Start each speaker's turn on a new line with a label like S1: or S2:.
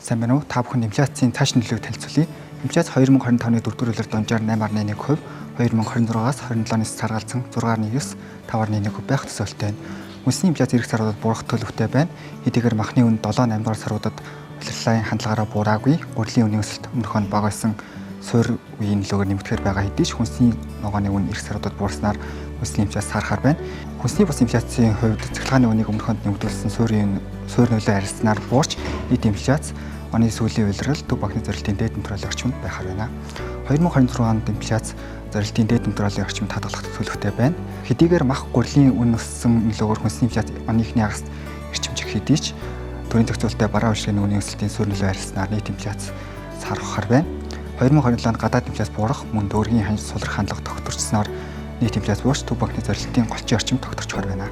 S1: Сайн байна уу? Та бүхэн инфляцийн цааш нөлөөг танилцуулъя. Инфляц 2025-ны 4-р улиралд онжоор 8.1%, 2026-аас 27-ны сар галзсан 6.9, 5.1% байх төсөөлттэй. Үндэсний инфляц эх саруудад буурах төлөвтэй байна. Хэдийгээр махны үн 7-8 дугаар саруудад улирлын хандлагаараа буураагүй, гурилын үнийн өсөлт өмнөх нь бага байсан суурь үеийн нөлөөгөөр нэмэгдэхээр байгаа хэдий ч хүнсний ногооны үн эх саруудад буурснаар хүнсний инфляц сарахаар байна. Хүнсний бус инфляцийн хувьд цахилгааны үнийг өмнөхөд нэмэгдүүлсэн суурь нөлөө харьцснаар буурч нийт инфляц оны сүүлийн улирал төв банкны зорилтын дээд тэмдэглэлийн орчимд байхаар байна. 2026 онд инфляц зорилтын дээд тэмдэглэлийн орчимд хадгалах төлөвтэй байна. Хэдийгээр мах гурилын үн өссөн нөлөөгөөр хүнсний инфляц оны эхний хагас эрчимжих хэдий ч төрийн зохицуулалттай бараа үйлчилгээний үнийн өсөлтийн суурь нөлөө харьцснаар нийт инфляц сарахаар байна. 2027 онд гадаад инфляц буурах, мөн дөрвийн ханж сулрах хандлага тогтворчсноор нийт инфляц буурч төв банкны зорилтын голчийн орчимд тогтворчхоор байна.